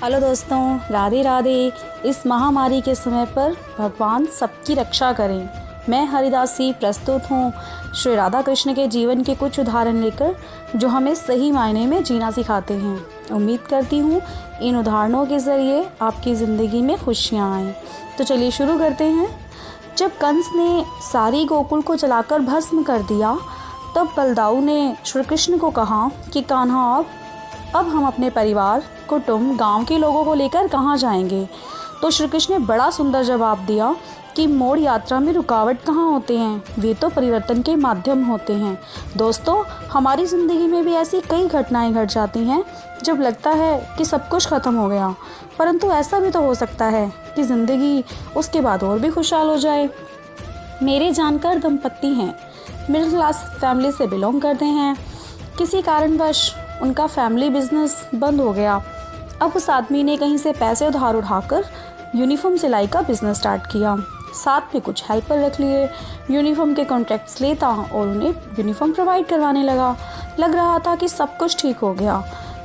Hello दोस्तों, राधे राधे। इस महामारी के समय पर भगवान सबकी रक्षा करें। मैं हरिदासी प्रस्तुत हूँ श्री राधा कृष्ण के जीवन के कुछ उदाहरण लेकर, जो हमें सही मायने में जीना सिखाते हैं। उम्मीद करती हूँ इन उदाहरणों के ज़रिए आपकी ज़िंदगी में खुशियाँ आएँ। तो चलिए शुरू करते हैं। जब कंस ने सारी गोकुल को जलाकर भस्म कर दिया, तब बलदाऊ ने श्री कृष्ण को कहा कि कान्हा, अब हम अपने परिवार, कुटुंब, गांव के लोगों को लेकर कहाँ जाएंगे। तो श्री कृष्ण ने बड़ा सुंदर जवाब दिया कि मोड़ यात्रा में रुकावट कहाँ होते हैं, वे तो परिवर्तन के माध्यम होते हैं। दोस्तों, हमारी ज़िंदगी में भी ऐसी कई घटनाएं घट जाती हैं जब लगता है कि सब कुछ ख़त्म हो गया, परंतु ऐसा भी तो हो सकता है कि ज़िंदगी उसके बाद और भी खुशहाल हो जाए। मेरे जानकार दंपत्ति हैं, मिडिल क्लास फैमिली से बिलोंग करते हैं। किसी कारणवश उनका फैमिली बिजनेस बंद हो गया। अब उस आदमी ने कहीं से पैसे उधार उठाकर यूनिफॉर्म सिलाई का बिजनेस स्टार्ट किया। साथ में कुछ हेल्पर रख लिए, यूनिफॉर्म के कॉन्ट्रैक्ट्स लेता और उन्हें यूनिफॉर्म प्रोवाइड करवाने लगा। लग रहा था कि सब कुछ ठीक हो गया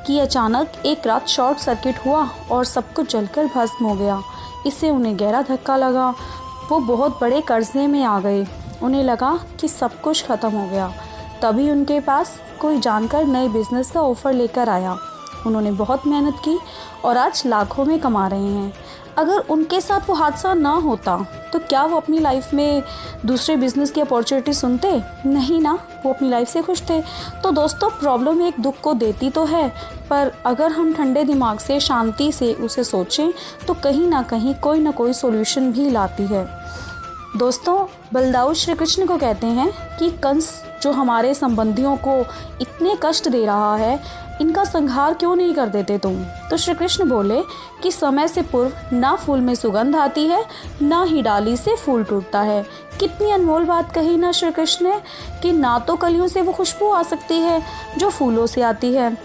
कि अचानक एक रात शॉर्ट सर्किट हुआ और सब कुछ जलकर भस्म हो गया। इससे उन्हें गहरा धक्का लगा। वो बहुत बड़े कर्जे में आ गए। उन्हें लगा कि सब कुछ ख़त्म हो गया। तभी उनके पास कोई जानकर नए बिजनेस का ऑफ़र लेकर आया। उन्होंने बहुत मेहनत की और आज लाखों में कमा रहे हैं। अगर उनके साथ वो हादसा ना होता तो क्या वो अपनी लाइफ में दूसरे बिजनेस की अपॉर्चुनिटी सुनते? नहीं ना, वो अपनी लाइफ से खुश थे। तो दोस्तों, प्रॉब्लम एक दुख को देती तो है, पर अगर हम ठंडे दिमाग से, शांति से उसे सोचें तो कहीं ना कहीं कोई ना कोई सोल्यूशन भी लाती है। दोस्तों, बलदाऊ श्री कृष्ण को कहते हैं कि कंस जो हमारे संबंधियों को इतने कष्ट दे रहा है, इनका संहार क्यों नहीं कर देते तुम? तो श्री कृष्ण बोले कि समय से पूर्व ना फूल में सुगंध आती है, ना ही डाली से फूल टूटता है। कितनी अनमोल बात कही ना श्री कृष्ण ने, कि ना तो कलियों से वो खुशबू आ सकती है जो फूलों से आती है,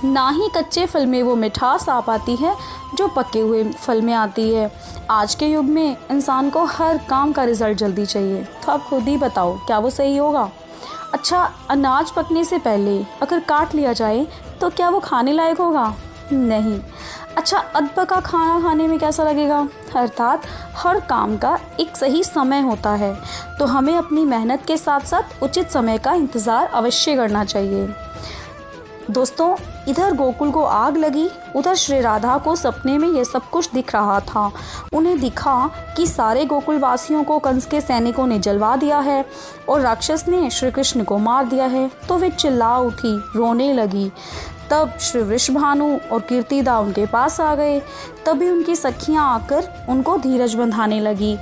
ना ही कच्चे फल में वो मिठास आ पाती है जो पके हुए फल में आती है। आज के युग में इंसान को हर काम का रिजल्ट जल्दी चाहिए, तो आप खुद ही बताओ क्या वो सही होगा? अच्छा, अनाज पकने से पहले अगर काट लिया जाए तो क्या वो खाने लायक होगा? नहीं। अच्छा, अधपका खाना खाने में कैसा लगेगा? अर्थात हर काम का एक सही समय होता है, तो हमें अपनी मेहनत के साथ साथ उचित समय का इंतज़ार अवश्य करना चाहिए। दोस्तों, इधर गोकुल को आग लगी, उधर श्री राधा को सपने में ये सब कुछ दिख रहा था। उन्हें दिखा कि सारे गोकुल वासियों को कंस के सैनिकों ने जलवा दिया है और राक्षस ने श्री कृष्ण को मार दिया है। तो वे चिल्ला उठी, रोने लगी। तब श्री वृषभानु और कीर्तिदा उनके पास आ गए। तभी उनकी सखियाँ आकर उनको धीरज बंधाने लगी,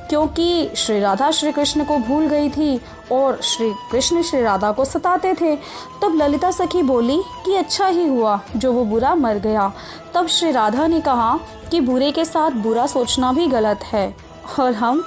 क्योंकि श्री राधा श्री कृष्ण को भूल गई थी और श्री कृष्ण श्री राधा को सताते थे। तब ललिता सखी बोली कि अच्छा ही हुआ जो वो बुरा मर गया। तब श्री राधा ने कहा कि बुरे के साथ बुरा सोचना भी गलत है, और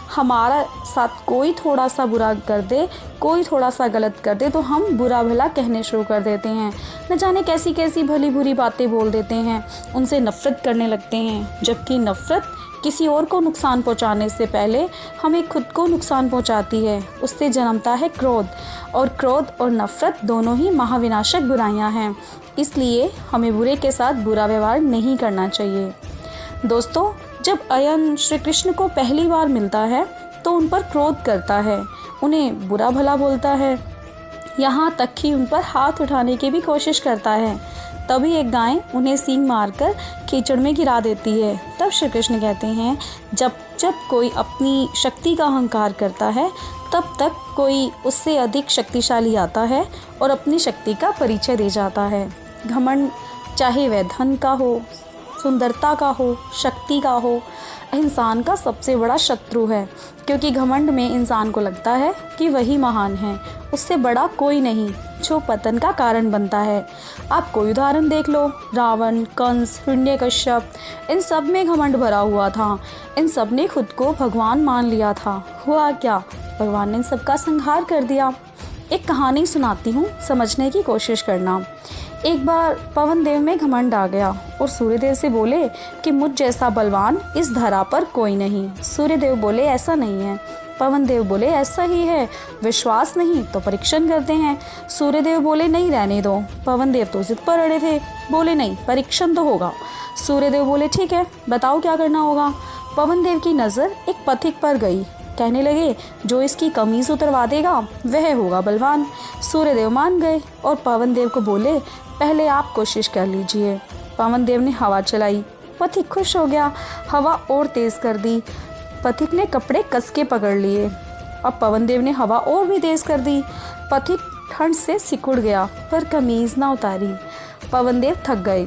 हमारा साथ कोई थोड़ा सा बुरा कर दे, कोई थोड़ा सा गलत कर दे, तो हम बुरा भला कहने शुरू कर देते हैं। न जाने कैसी कैसी भली बुरी बातें बोल देते हैं, उनसे नफ़रत करने लगते हैं। जबकि नफ़रत किसी और को नुकसान पहुंचाने से पहले हमें खुद को नुकसान पहुंचाती है। उससे जन्मता है क्रोध, और क्रोध और नफ़रत दोनों ही महाविनाशक बुराइयां हैं। इसलिए हमें बुरे के साथ बुरा व्यवहार नहीं करना चाहिए। दोस्तों, जब अयन श्री कृष्ण को पहली बार मिलता है तो उन पर क्रोध करता है, उन्हें बुरा भला बोलता है, यहाँ तक कि उन पर हाथ उठाने की भी कोशिश करता है। तभी एक गाय उन्हें सींग मारकर कीचड़ में गिरा देती है। तब श्री कृष्ण कहते हैं, जब जब कोई अपनी शक्ति का अहंकार करता है, तब तक कोई उससे अधिक शक्तिशाली आता है और अपनी शक्ति का परिचय दे जाता है। घमंड, चाहे वह धन का हो, सुंदरता का हो, शक्ति का हो, इंसान का सबसे बड़ा शत्रु है। क्योंकि घमंड में इंसान को लगता है कि वही महान है, उससे बड़ा कोई नहीं, जो पतन का कारण बनता है। आप कोई उदाहरण देख लो, रावण, कंस, हिरण्यकश्यप, इन सब में घमंड भरा हुआ था। इन सब ने खुद को भगवान मान लिया था। हुआ क्या? भगवान ने इन सब का संहार कर दिया। एक कहानी सुनाती हूँ, समझने की कोशिश करना। एक बार पवन देव में घमंड आ गया और सूर्यदेव से बोले कि मुझ जैसा बलवान इस धरा पर कोई नहीं। सूर्यदेव बोले, ऐसा नहीं है, पवन देव बोले ऐसा ही है, विश्वास नहीं तो परीक्षण करते हैं। सूर्यदेव बोले नहीं रहने दो। पवन देव तो जिद पर अड़े थे, बोले नहीं परीक्षण तो होगा। सूर्यदेव बोले ठीक है, बताओ क्या करना होगा। पवन देव की नज़र एक पथिक पर गई। कहने लगे जो इसकी कमीज़ उतरवा देगा वह होगा बलवान। सूर्यदेव मान गए और पवन देव को बोले पहले आप कोशिश कर लीजिए। पवन देव ने हवा चलाई, पथिक खुश हो गया, हवा और तेज़ कर दी। पथिक ने कपड़े कस के पकड़ लिए। अब पवन देव ने हवा और भी तेज़ कर दी। पथिक ठंड से सिकुड़ गया पर कमीज़ ना उतारी। पवन देव थक गए।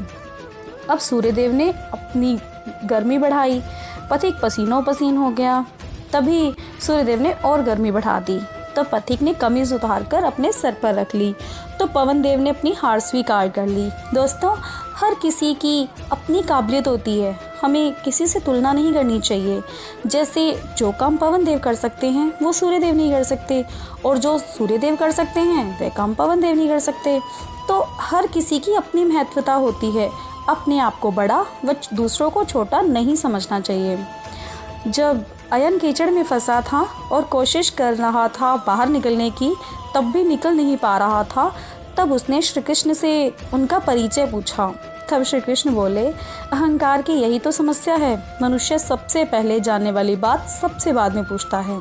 अब सूर्यदेव ने अपनी गर्मी बढ़ाई। पथिक पसीनों पसीन हो गया। तभी सूर्यदेव ने और गर्मी बढ़ा दी तो पथिक ने कमीज़ उतार कर अपने सर पर रख ली तो पवन देव ने अपनी हार स्वीकार कर ली। दोस्तों, हर किसी की अपनी काबिलियत होती है, हमें किसी से तुलना नहीं करनी चाहिए। जैसे जो काम पवन देव कर सकते हैं वो सूर्यदेव नहीं कर सकते, और जो सूर्यदेव कर सकते हैं वह काम पवन देव नहीं कर सकते। तो हर किसी की अपनी महत्वता होती है। अपने आप को बड़ा व दूसरों को छोटा नहीं समझना चाहिए। जब अयन कीचड़ में फंसा था और कोशिश कर रहा था बाहर निकलने की, तब भी निकल नहीं पा रहा था, तब उसने श्री कृष्ण से उनका परिचय पूछा। तब श्री कृष्ण बोले अहंकार की यही तो समस्या है, मनुष्य सबसे पहले जानने वाली बात सबसे बाद में पूछता है।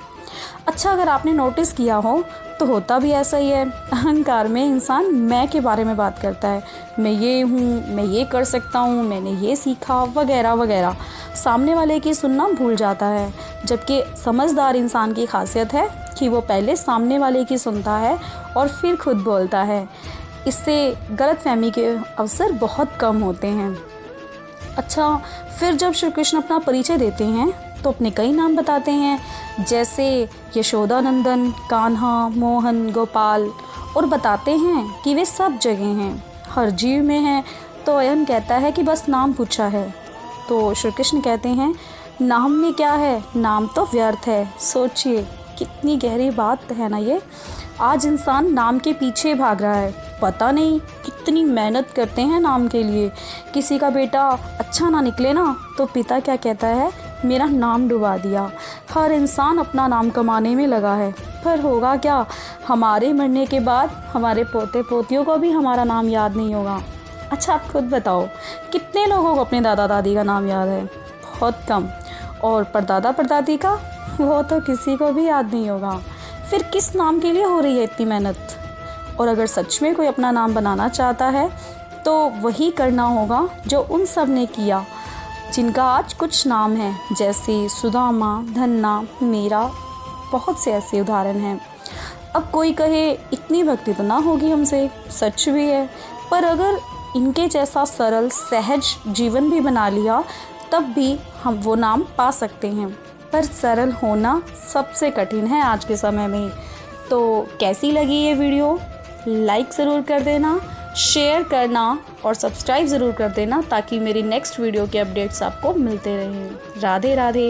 अच्छा, अगर आपने नोटिस किया हो तो होता भी ऐसा ही है। अहंकार में इंसान मैं के बारे में बात करता है, मैं ये हूँ, मैं ये कर सकता हूँ, मैंने ये सीखा वगैरह वगैरह। सामने वाले की सुनना भूल जाता है, जबकि समझदार इंसान की खासियत है कि वो पहले सामने वाले की सुनता है और फिर खुद बोलता है। इससे गलतफहमी के अवसर बहुत कम होते हैं। अच्छा, फिर जब श्री कृष्ण अपना परिचय देते हैं तो अपने कई नाम बताते हैं, जैसे यशोदानंदन, कान्हा, मोहन, गोपाल, और बताते हैं कि वे सब जगह हैं, हर जीव में हैं। तो अयन कहता है कि बस नाम पूछा है। तो श्री कृष्ण कहते हैं नाम में क्या है, नाम तो व्यर्थ है। सोचिए कितनी गहरी बात है ना ये। आज इंसान नाम के पीछे भाग रहा है, पता नहीं कितनी मेहनत करते हैं नाम के लिए। किसी का बेटा अच्छा ना निकले ना तो पिता क्या कहता है, मेरा नाम डुबा दिया। हर इंसान अपना नाम कमाने में लगा है, पर होगा क्या, हमारे मरने के बाद हमारे पोते पोतियों को भी हमारा नाम याद नहीं होगा। अच्छा, आप खुद बताओ कितने लोगों को अपने दादा दादी का नाम याद है? बहुत कम। और परदादा परदादी का, वो तो किसी को भी याद नहीं होगा। फिर किस नाम के लिए हो रही है इतनी मेहनत? और अगर सच में कोई अपना नाम बनाना चाहता है तो वही करना होगा जो उन सब ने किया जिनका आज कुछ नाम है, जैसे सुदामा, धन्ना, मीरा, बहुत से ऐसे उदाहरण हैं। अब कोई कहे इतनी भक्ति तो ना होगी हमसे, सच भी है, पर अगर इनके जैसा सरल सहज जीवन भी बना लिया तब भी हम वो नाम पा सकते हैं। पर सरल होना सबसे कठिन है आज के समय में। तो कैसी लगी ये वीडियो? लाइक ज़रूर कर देना, शेयर करना और सब्सक्राइब ज़रूर कर देना ताकि मेरी नेक्स्ट वीडियो के अपडेट्स आपको मिलते रहें। राधे राधे।